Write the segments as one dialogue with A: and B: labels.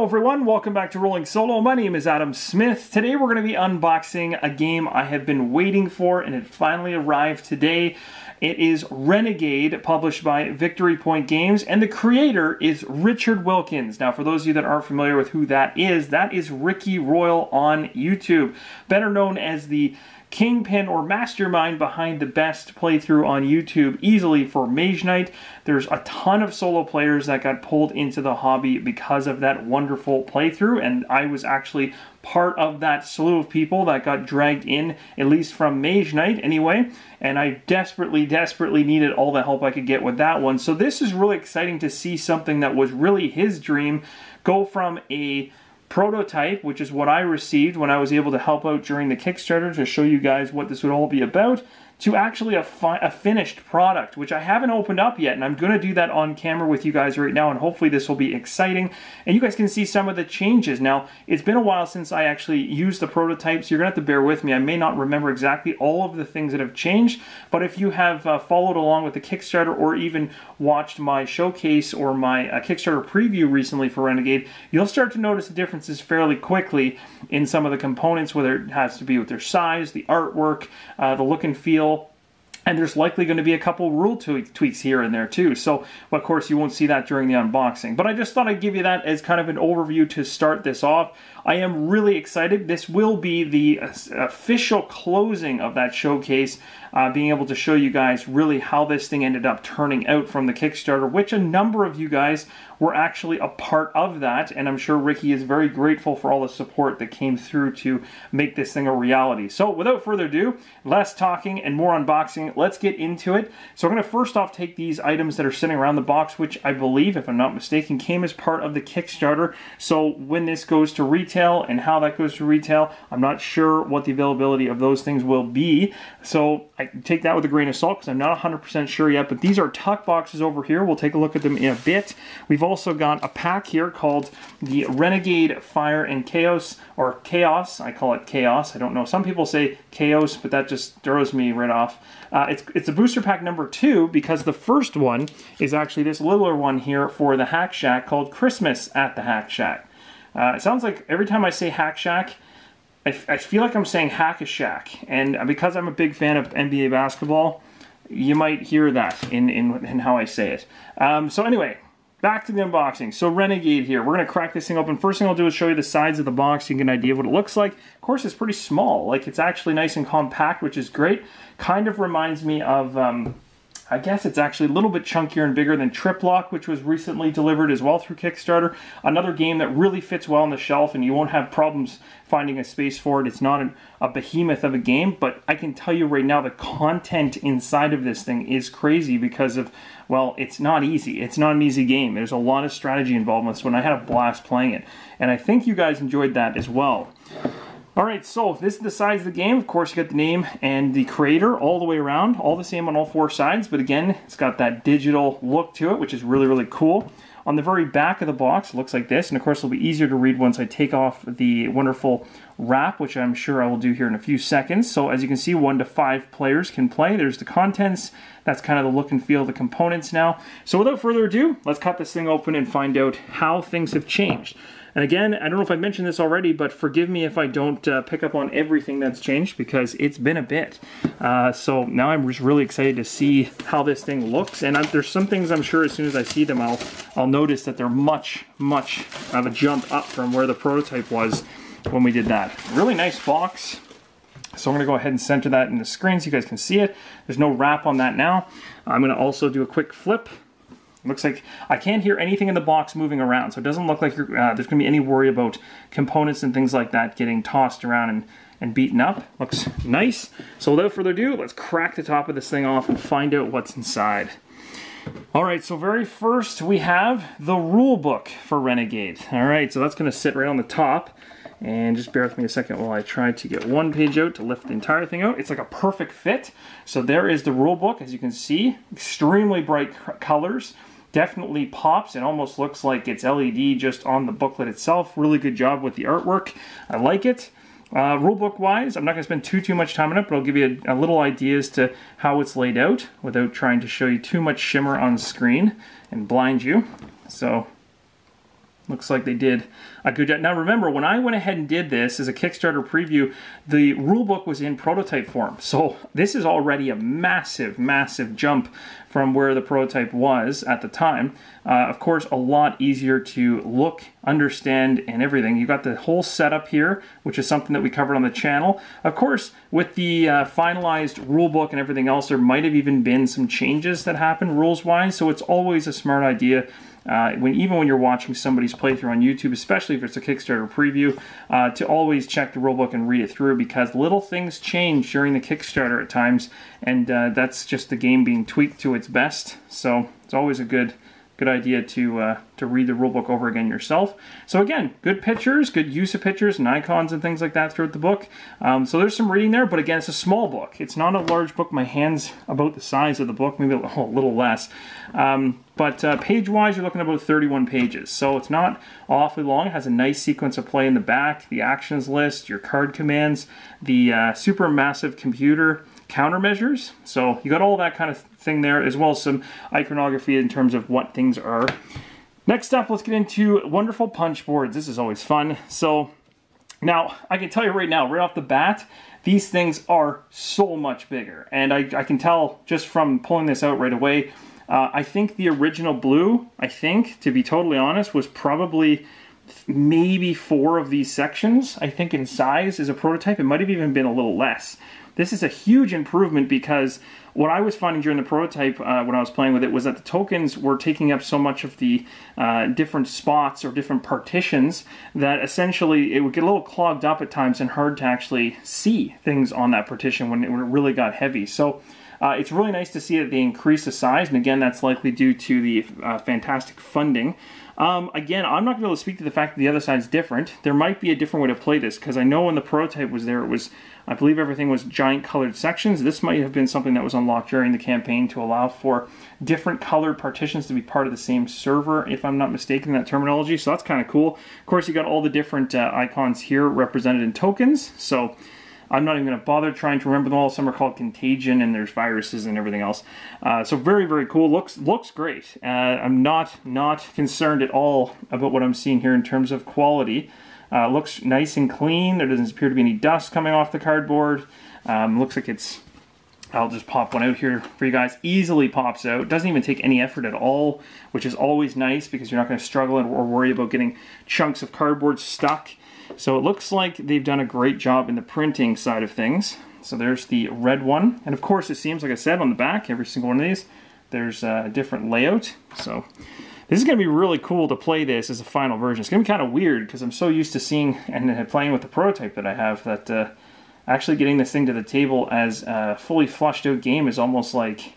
A: everyone, welcome back to Rolling Solo. My name is Adam Smith. Today we're going to be unboxing a game I have been waiting for, and it finally arrived today. It is Renegade, published by Victory Point Games, and the creator is Richard Wilkins. Now, for those of you that aren't familiar with who that is Ricky Royal on YouTube, better known as the kingpin or mastermind behind the best playthrough on YouTube easily for Mage Knight. There's a ton of solo players that got pulled into the hobby because of that wonderful playthrough, and I was actually part of that slew of people that got dragged in, at least from Mage Knight anyway, and I desperately needed all the help I could get with that one. So this is really exciting to see something that was really his dream go from a prototype, which is what I received when I was able to help out during the Kickstarter to show you guys what this would all be about, to actually a finished product, which I haven't opened up yet, and I'm going to do that on camera with you guys right now, and hopefully this will be exciting, and you guys can see some of the changes. Now, it's been a while since I actually used the prototype, so you're going to have to bear with me. I may not remember exactly all of the things that have changed, but if you have followed along with the Kickstarter or even watched my showcase or my Kickstarter preview recently for Renegade, you'll start to notice the differences fairly quickly in some of the components, whether it has to be with their size, the artwork, the look and feel. And there's likely going to be a couple rule tweaks here and there too. So, of course, you won't see that during the unboxing. But I just thought I'd give you that as kind of an overview to start this off. I am really excited. This will be the official closing of that showcase, being able to show you guys really how this thing ended up turning out from the Kickstarter, which a number of you guys were actually a part of that, and I'm sure Ricky is very grateful for all the support that came through to make this thing a reality. So without further ado, less talking and more unboxing, let's get into it. So I'm going to first off take these items that are sitting around the box, which I believe, if I'm not mistaken, came as part of the Kickstarter. So when this goes to retail and how that goes to retail, I'm not sure what the availability of those things will be. So I take that with a grain of salt because I'm not 100% sure yet, but these are tuck boxes over here. We'll take a look at them in a bit. We've also got a pack here called the Renegade Fire and Chaos, or Chaos. I call it Chaos. I don't know. Some people say Chaos, but that just throws me right off. It's a booster pack number 2 because the first one is actually this littler one here for the Hack Shack called Christmas at the Hack Shack. It sounds like every time I say Hack Shack, I feel like I'm saying Hack-a-Shack, and because I'm a big fan of NBA basketball, you might hear that in how I say it. So anyway, back to the unboxing. So Renegade here. We're going to crack this thing open. First thing I'll do is show you the sides of the box so you can get an idea of what it looks like. Of course, it's pretty small. Like, it's actually nice and compact, which is great. Kind of reminds me of, I guess it's actually a little bit chunkier and bigger than Triplock, which was recently delivered as well through Kickstarter. Another game that really fits well on the shelf, and you won't have problems finding a space for it. It's not a behemoth of a game, but I can tell you right now the content inside of this thing is crazy because of, well, it's not easy. It's not an easy game. There's a lot of strategy involved in this one. I had a blast playing it, and I think you guys enjoyed that as well. Alright, so this is the sides of the game. Of course, you got the name and the creator all the way around, all the same on all 4 sides, but again, it's got that digital look to it, which is really cool. On the very back of the box, it looks like this, and of course it'll be easier to read once I take off the wonderful wrap, which I'm sure I will do here in a few seconds. So as you can see, 1 to 5 players can play. There's the contents. That's kind of the look and feel of the components now. So without further ado, let's cut this thing open and find out how things have changed. And again, I don't know if I mentioned this already, but forgive me if I don't pick up on everything that's changed because it's been a bit. So now I'm just really excited to see how this thing looks. And there's some things I'm sure as soon as I see them, I'll notice that they're much of a jump up from where the prototype was when we did that. Really nice box. So I'm going to go ahead and center that in the screen so you guys can see it. There's no wrap on that now. I'm going to also do a quick flip. Looks like I can't hear anything in the box moving around, so it doesn't look like there's going to be any worry about components and things like that getting tossed around and beaten up. Looks nice. So without further ado, let's crack the top of this thing off and find out what's inside. Alright, so very first we have the rule book for Renegade. Alright, so that's going to sit right on the top. And just bear with me a second while I try to get one page out to lift the entire thing out. It's like a perfect fit. So there is the rule book, as you can see. Extremely bright colors. Definitely pops. It almost looks like it's LED just on the booklet itself. Really good job with the artwork. I like it. Rulebook wise, I'm not going to spend too much time on it, but I'll give you a little idea as to how it's laid out without trying to show you too much shimmer on screen and blind you. So looks like they did a good job. Now remember, when I went ahead and did this as a Kickstarter preview, the rulebook was in prototype form. So this is already a massive, massive jump from where the prototype was at the time. Of course, a lot easier to look, understand, and everything. You've got the whole setup here, which is something that we covered on the channel. Of course, with the finalized rulebook and everything else, there might have even been some changes that happened rules-wise, so it's always a smart idea even when you're watching somebody's playthrough on YouTube, especially if it's a Kickstarter preview, to always check the rulebook and read it through, because little things change during the Kickstarter at times, and that's just the game being tweaked to its best. So it's always a good idea to read the rulebook over again yourself. So again, good pictures, good use of pictures and icons and things like that throughout the book. So there's some reading there, but again, it's a small book. It's not a large book. My hand's about the size of the book, maybe a little less. But page-wise, you're looking at about 31 pages. So it's not awfully long. It has a nice sequence of play in the back, the actions list, your card commands, the super massive computer countermeasures. So you got all that kind of thing there, as well as some iconography in terms of what things are. Next up, let's get into wonderful punch boards. This is always fun. So now I can tell you right now, right off the bat, these things are so much bigger. And I can tell just from pulling this out right away, I think the original blue, to be totally honest, was probably maybe 4 of these sections, I think, in size as a prototype. It might have even been a little less. This is a huge improvement, because what I was finding during the prototype when I was playing with it was that the tokens were taking up so much of the different spots or different partitions that essentially it would get a little clogged up at times and hard to actually see things on that partition when it really got heavy. So it's really nice to see that they increase the size, and again, that's likely due to the fantastic funding. Again, I'm not going to be able to speak to the fact that the other side is different. There might be a different way to play this, because I know when the prototype was there, it was, I believe everything was giant colored sections. This might have been something that was unlocked during the campaign to allow for different colored partitions to be part of the same server, if I'm not mistaken in that terminology. So that's kind of cool. Of course, you got all the different icons here represented in tokens. So I'm not even going to bother trying to remember them all. Some are called Contagion, and there's viruses and everything else. So very, very cool. Looks great. I'm not concerned at all about what I'm seeing here in terms of quality. Looks nice and clean. There doesn't appear to be any dust coming off the cardboard. Looks like it's, I'll just pop one out here for you guys. Easily pops out. Doesn't even take any effort at all, which is always nice, because you're not going to struggle or worry about getting chunks of cardboard stuck. So it looks like they've done a great job in the printing side of things. So there's the red one. And of course, it seems, like I said, on the back, every single one of these, there's a different layout. So this is going to be really cool to play this as a final version. It's going to be kind of weird, because I'm so used to seeing and playing with the prototype that I have, that actually getting this thing to the table as a fully flushed out game is almost like,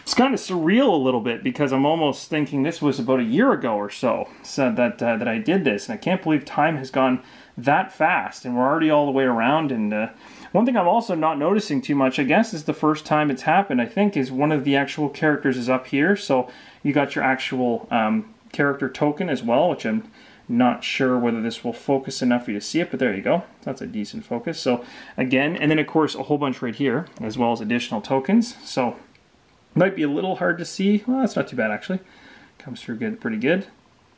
A: it's kind of surreal a little bit, because I'm almost thinking this was about a year ago or so that I did this, and I can't believe time has gone that fast, and we're already all the way around. And one thing I'm also not noticing too much, I guess, is the first time it's happened, I think, is one of the actual characters is up here. So you got your actual character token as well, which I'm not sure whether this will focus enough for you to see it, but there you go. That's a decent focus. So again, and then of course a whole bunch right here, as well as additional tokens. So might be a little hard to see. Well, that's not too bad, actually. Comes through good, pretty good.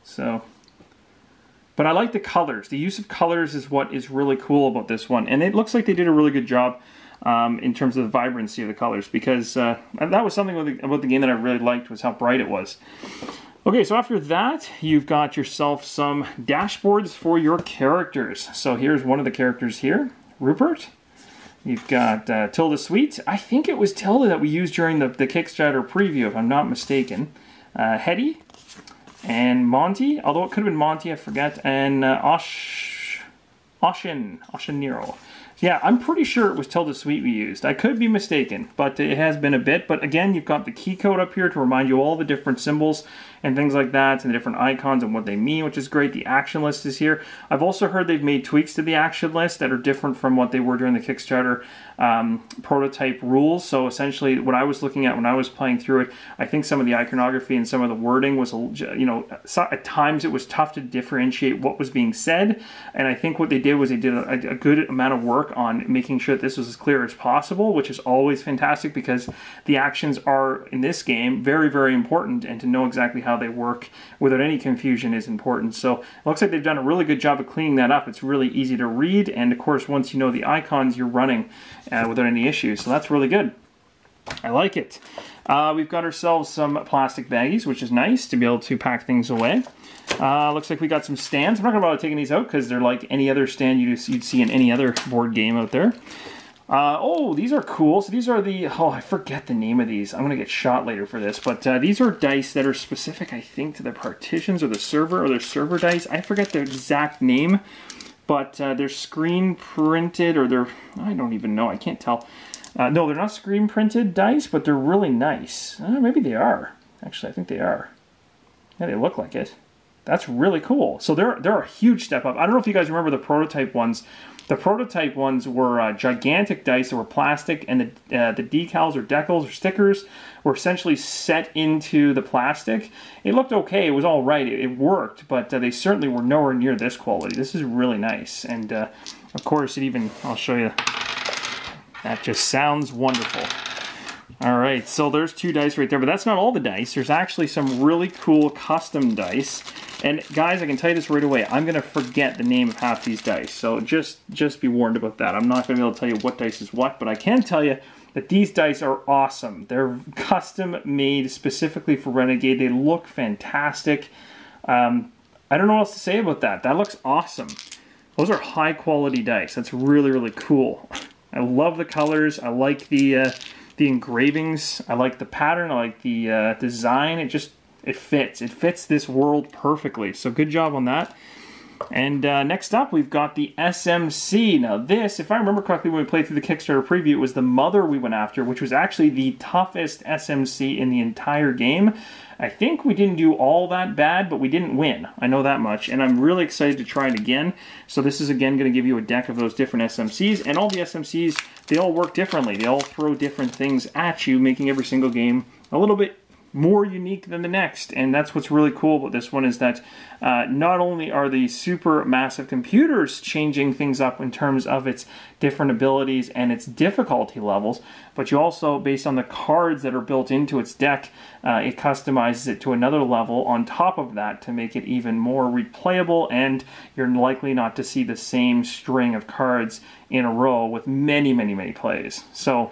A: So, but I like the colors. The use of colors is what is really cool about this one. And it looks like they did a really good job in terms of the vibrancy of the colors, because that was something about the game that I really liked, was how bright it was. Okay, so after that, you've got yourself some dashboards for your characters. So here's one of the characters here, Rupert. You've got Tilda Sweet. I think it was Tilda that we used during the Kickstarter preview, if I'm not mistaken. Hetty and Monty, although it could have been Monty, I forget. And Oshin Nero. Yeah, I'm pretty sure it was Tilda Sweet we used. I could be mistaken, but it has been a bit. But again, you've got the key code up here to remind you all the different symbols and things like that, and the different icons and what they mean, which is great. The action list is here. I've also heard they've made tweaks to the action list that are different from what they were during the Kickstarter prototype rules. So essentially, what I was looking at when I was playing through it, I think some of the iconography and some of the wording was, you know, at times it was tough to differentiate what was being said. And I think what they did was they did a good amount of work work on making sure that this was as clear as possible, which is always fantastic because the actions are, in this game, very, very important, and to know exactly how they work without any confusion is important. So it looks like they've done a really good job of cleaning that up. It's really easy to read, and of course, once you know the icons, you're running without any issues. So that's really good. I like it. We've got ourselves some plastic baggies, which is nice to be able to pack things away. Looks like we got some stands. I'm not going to bother taking these out because they're like any other stand you'd see in any other board game out there. Oh, these are cool. So these are the, oh, I forget the name of these. I'm going to get shot later for this. But these are dice that are specific, I think, to the partitions or the server dice. I forget the exact name, but they're screen printed, or they're, I don't even know. I can't tell. No, they're not screen printed dice, but they're really nice. Maybe they are. Actually, I think they are. Yeah, they look like it. That's really cool. So they're a huge step up. I don't know if you guys remember the prototype ones. The prototype ones were gigantic dice that were plastic, and the decals or decals or stickers were essentially set into the plastic. It looked okay. It was all right. It worked, but they certainly were nowhere near this quality. This is really nice. And of course, it even, I'll show you. That just sounds wonderful. All right, so there's 2 dice right there, but that's not all the dice. There's actually some really cool custom dice. And guys, I can tell you this right away. I'm going to forget the name of half these dice, so just be warned about that. I'm not going to be able to tell you what dice is what, but I can tell you that these dice are awesome. They're custom made specifically for Renegade. They look fantastic. I don't know what else to say about that. That looks awesome. Those are high quality dice. That's really, really cool. I love the colors. I like the engravings. I like the pattern. I like the design. It fits. It fits this world perfectly. So good job on that. And next up, we've got the SMC. Now this, if I remember correctly, when we played through the Kickstarter preview, it was the mother we went after, which was actually the toughest SMC in the entire game. I think we didn't do all that bad, but we didn't win. I know that much, and I'm really excited to try it again. So this is, again, going to give you a deck of those different SMCs, and all the SMCs, they all work differently. They all throw different things at you, making every single game a little bit more unique than the next. And that's what's really cool about this one, is that not only are the super massive computers changing things up in terms of its different abilities and its difficulty levels, but you also, based on the cards that are built into its deck, it customizes it to another level on top of that to make it even more replayable, and you're likely not to see the same string of cards in a row with many, many, many plays. So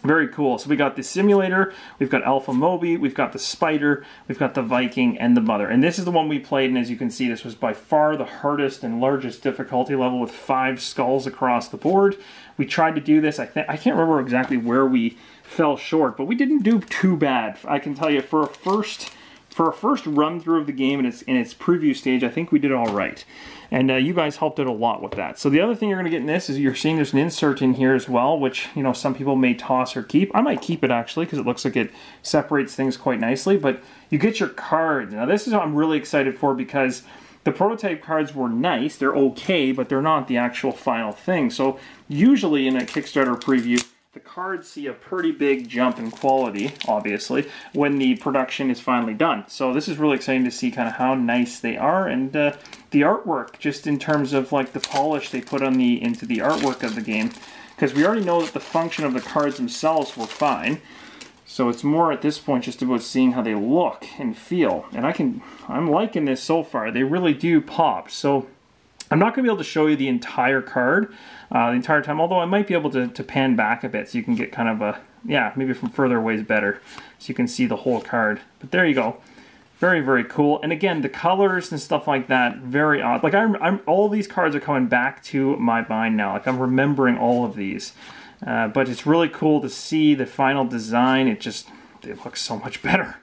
A: very cool. So we got the simulator, we've got Alpha Moby, we've got the Spider, we've got the Viking, and the Mother. And this is the one we played, and as you can see, this was by far the hardest and largest difficulty level with 5 skulls across the board. We tried to do this. I can't remember exactly where we fell short, but we didn't do too bad. I can tell you, for a first run through of the game in its preview stage, I think we did all right. And you guys helped out a lot with that. So the other thing you're going to get in this is you're seeing there's an insert in here as well, which, you know, some people may toss or keep. I might keep it, actually, because it looks like it separates things quite nicely. But you get your cards. Now this is what I'm really excited for, because the prototype cards were nice. They're okay, but they're not the actual final thing. So usually in a Kickstarter preview, the cards see a pretty big jump in quality, obviously, when the production is finally done. So this is really exciting to see kind of how nice they are, and the artwork, just in terms of like the polish they put on into the artwork of the game, because we already know that the function of the cards themselves were fine. So it's more at this point just about seeing how they look and feel. And I'm liking this so far. They really do pop. So I'm not going to be able to show you the entire card the entire time, although I might be able to pan back a bit so you can get kind of a, yeah, maybe from further away is better, so you can see the whole card. But there you go. Very, very cool. And again, the colors and stuff like that, very odd. Like all these cards are coming back to my mind now. Like I'm remembering all of these. But it's really cool to see the final design. It looks so much better.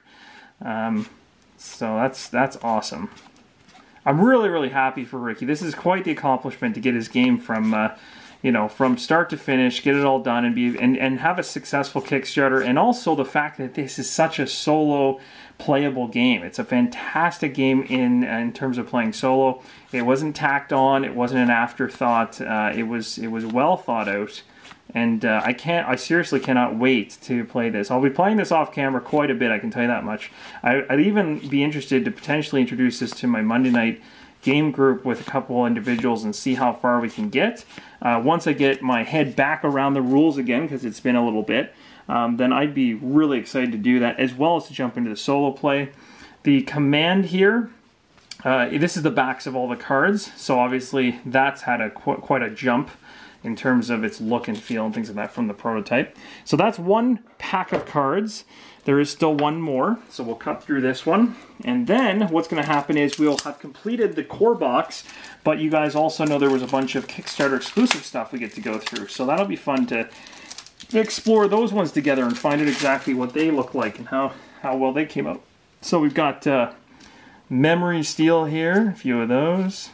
A: So that's awesome. I'm really, really happy for Ricky. This is quite the accomplishment to get his game from, you know, from start to finish, get it all done, and have a successful Kickstarter. And also the fact that this is such a solo playable game. It's a fantastic game in terms of playing solo. It wasn't tacked on. It wasn't an afterthought. It was well thought out. And I seriously cannot wait to play this. I'll be playing this off camera quite a bit, I can tell you that much. I'd even be interested to potentially introduce this to my Monday night game group with a couple individuals and see how far we can get. Once I get my head back around the rules again, because it's been a little bit, then I'd be really excited to do that, as well as to jump into the solo play. The command here, this is the backs of all the cards, so obviously that's had quite a jump in terms of its look and feel and things like that from the prototype. So that's one pack of cards. There is still one more, so we'll cut through this one. And then what's going to happen is we'll have completed the core box, but you guys also know there was a bunch of Kickstarter exclusive stuff we get to go through. So that'll be fun to explore those ones together and find out exactly what they look like and how well they came out. So we've got Memory Steel here, a few of those.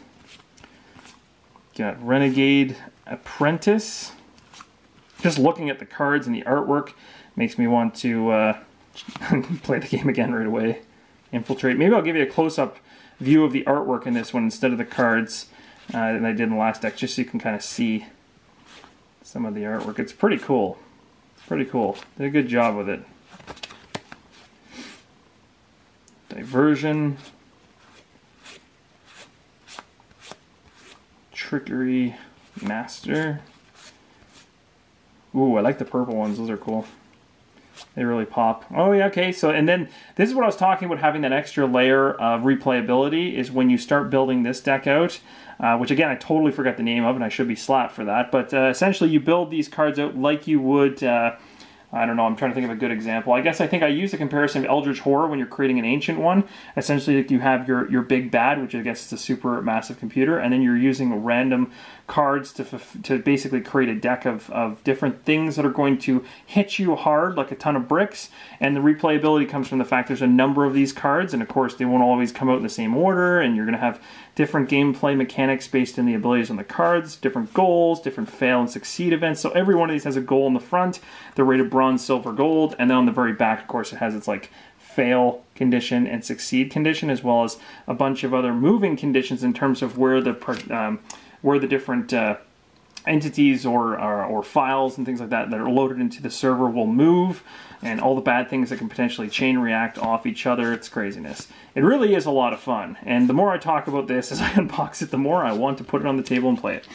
A: Got Renegade Apprentice. Just looking at the cards and the artwork makes me want to play the game again right away. Infiltrate. Maybe I'll give you a close-up view of the artwork in this one instead of the cards than I did in the last deck, just so you can kind of see some of the artwork. It's pretty cool. Pretty cool. Did a good job with it. Diversion. Trickery Master. Ooh, I like the purple ones. Those are cool. They really pop. Oh yeah, okay. So, and then this is what I was talking about, having that extra layer of replayability is when you start building this deck out, which again, I totally forgot the name of, and I should be slapped for that. But essentially, you build these cards out like you would, I don't know, I'm trying to think of a good example. I think I use the comparison of Eldritch Horror when you're creating an ancient one. Essentially, you have your big bad, which I guess is a super massive computer, and then you're using random cards to basically create a deck of different things that are going to hit you hard like a ton of bricks. And the replayability comes from the fact there's a number of these cards, and of course they won't always come out in the same order, and you're going to have different gameplay mechanics based on the abilities on the cards, different goals, different fail and succeed events. So every one of these has a goal in the front. They're rated bronze, silver, gold, and then on the very back, of course, it has its like fail condition and succeed condition, as well as a bunch of other moving conditions in terms of where the different entities or files and things like that are loaded into the server will move, and all the bad things that can potentially chain react off each other. It's craziness. It really is a lot of fun, and the more I talk about this as I unbox it, the more I want to put it on the table and play it.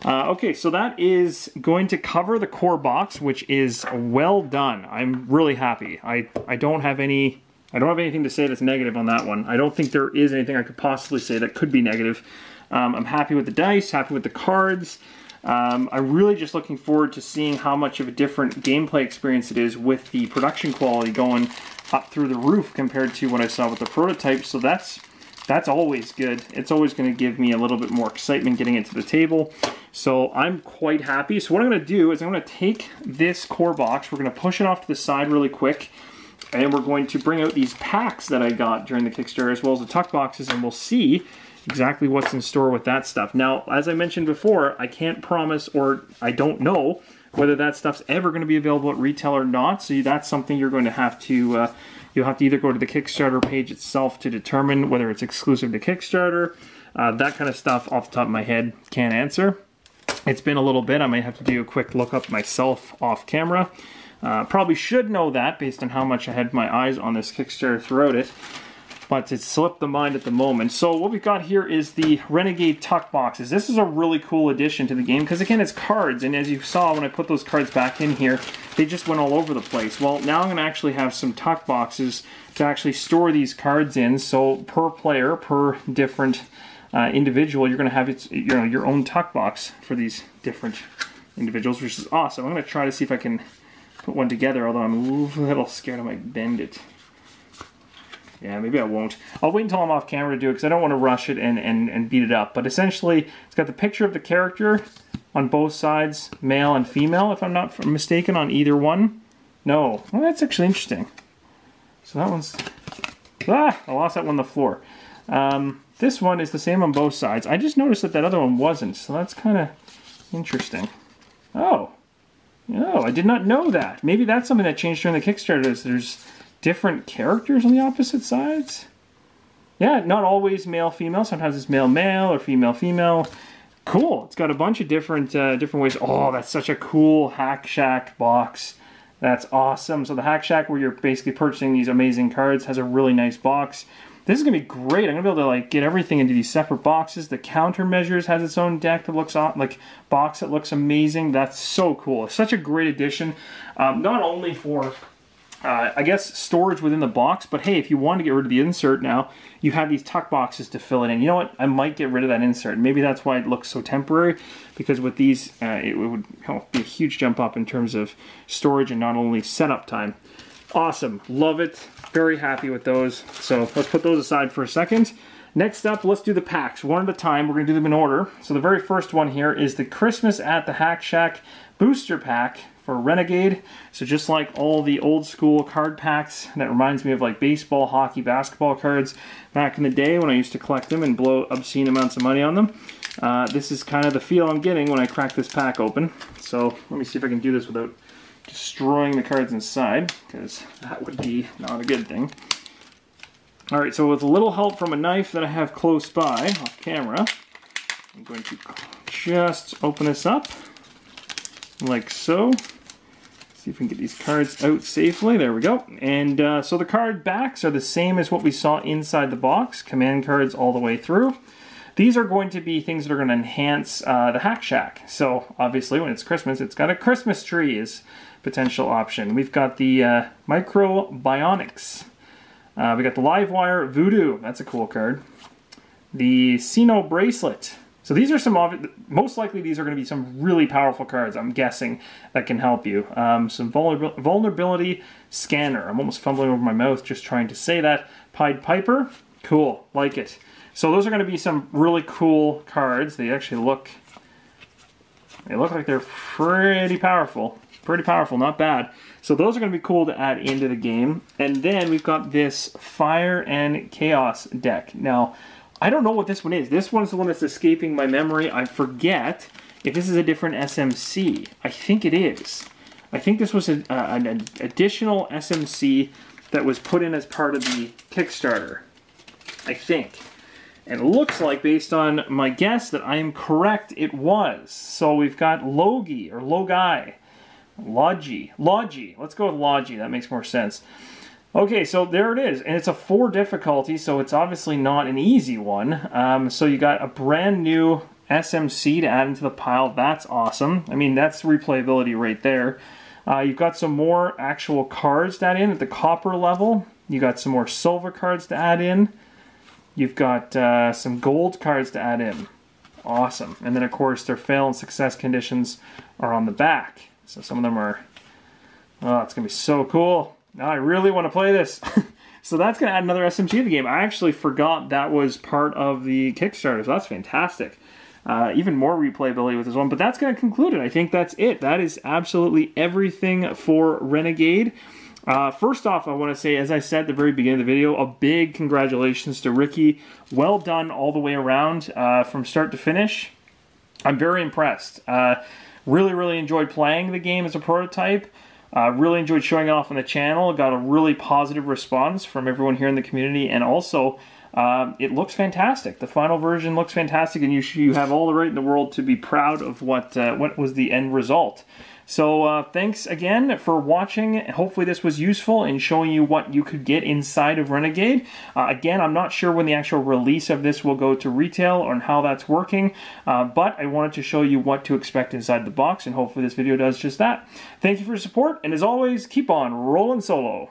A: Okay, so that is going to cover the core box, which is well done. I'm really happy. I don't have anything to say that's negative on that one. I don't think there is anything I could possibly say that could be negative. I'm happy with the dice, happy with the cards. I'm really just looking forward to seeing how much of a different gameplay experience it is with the production quality going up through the roof compared to what I saw with the prototype. So that's always good. It's always going to give me a little bit more excitement getting it to the table. So I'm quite happy. So what I'm going to do is I'm going to take this core box, we're going to push it off to the side really quick, and we're going to bring out these packs that I got during the Kickstarter, as well as the tuck boxes, and we'll see exactly what's in store with that stuff. Now, as I mentioned before, I can't promise, or I don't know whether that stuff's ever going to be available at retail or not. So that's something you're going to have to, you'll have to either go to the Kickstarter page itself to determine whether it's exclusive to Kickstarter. That kind of stuff off the top of my head, can't answer. It's been a little bit. I might have to do a quick look up myself off camera. Probably should know that based on how much I had my eyes on this Kickstarter throughout it, but it slipped the mind at the moment. So what we've got here is the Renegade tuck boxes. This is a really cool addition to the game because, again, it's cards, and as you saw when I put those cards back in here, they just went all over the place. Well, now I'm going to actually have some tuck boxes to actually store these cards in, so per player, per different individual, you're going to have your own tuck box for these different individuals, which is awesome. I'm going to try to see if I can put one together, although I'm a little scared I might bend it. Yeah, maybe I won't. I'll wait until I'm off camera to do it because I don't want to rush it and beat it up. But essentially, it's got the picture of the character on both sides, male and female, if I'm not mistaken, on either one. No. Well, that's actually interesting. So that one's... Ah! I lost that one on the floor. This one is the same on both sides. I just noticed that other one wasn't, so that's kind of interesting. Oh. No, I did not know that. Maybe that's something that changed during the Kickstarter. Is there's different characters on the opposite sides? Yeah, not always male-female. Sometimes it's male-male or female-female. Cool. It's got a bunch of different ways. Oh, that's such a cool Hack Shack box. That's awesome. So the Hack Shack, where you're basically purchasing these amazing cards, has a really nice box. This is going to be great. I'm going to be able to like get everything into these separate boxes. The Countermeasures has its own deck that looks like box that looks amazing. That's so cool. It's such a great addition, not only for I guess storage within the box, but hey, if you want to get rid of the insert now, you have these tuck boxes to fill it in. You know what? I might get rid of that insert. Maybe that's why it looks so temporary, because with these, it would be a huge jump up in terms of storage and not only setup time. Awesome. Love it. Very happy with those. So let's put those aside for a second. Next up, let's do the packs. One at a time. We're going to do them in order. So the very first one here is the Christmas at the Hack Shack Booster Pack for Renegade. So just like all the old school card packs, that reminds me of like baseball, hockey, basketball cards back in the day when I used to collect them and blow obscene amounts of money on them. This is kind of the feel I'm getting when I crack this pack open. So let me see if I can do this without destroying the cards inside, because that would be not a good thing. Alright, so with a little help from a knife that I have close by, off camera, I'm going to just open this up, like so. See if we can get these cards out safely. There we go. And so the card backs are the same as what we saw inside the box. Command cards all the way through. These are going to be things that are going to enhance the Hack Shack. So obviously when it's Christmas, it's got a Christmas tree as potential option. We've got the Micro Bionics. We got the Livewire Voodoo. That's a cool card. The Sino Bracelet. So these are some, most likely these are going to be some really powerful cards, I'm guessing, that can help you. Some Vulnerability Scanner. I'm almost fumbling over my mouth just trying to say that. Pied Piper. Cool. Like it. So those are going to be some really cool cards. They actually look like they're pretty powerful. Pretty powerful, not bad. So those are going to be cool to add into the game. And then we've got this Fire and Chaos deck. Now, I don't know what this one is. This one's the one that's escaping my memory. I forget if this is a different SMC. I think it is. I think this was an additional SMC that was put in as part of the Kickstarter. I think. And it looks like, based on my guess, that I am correct, it was. So we've got Logi, or Logi. Logi. Let's go with Logi. That makes more sense. Okay, so there it is. And it's a 4 difficulty, so it's obviously not an easy one. So you got a brand new SMC to add into the pile. That's awesome. I mean, that's replayability right there. You've got some more actual cards to add in at the copper level. You got some more silver cards to add in. You've got some gold cards to add in. Awesome. And then, of course, their fail and success conditions are on the back. So some of them are... Oh, it's going to be so cool. Now I really want to play this. So that's going to add another SMG to the game. I actually forgot that was part of the Kickstarter, so that's fantastic. Even more replayability with this one, but that's going to conclude it. I think that's it. That is absolutely everything for Renegade. First off, I want to say, as I said at the very beginning of the video, a big congratulations to Ricky. Well done all the way around from start to finish. I'm very impressed. Really enjoyed playing the game as a prototype. Really enjoyed showing it off on the channel. Got a really positive response from everyone here in the community, and also it looks fantastic. The final version looks fantastic, and you have all the right in the world to be proud of what was the end result. So thanks again for watching. Hopefully this was useful in showing you what you could get inside of Renegade. Again, I'm not sure when the actual release of this will go to retail or how that's working, but I wanted to show you what to expect inside the box, and hopefully this video does just that. Thank you for your support, and as always, keep on rolling solo.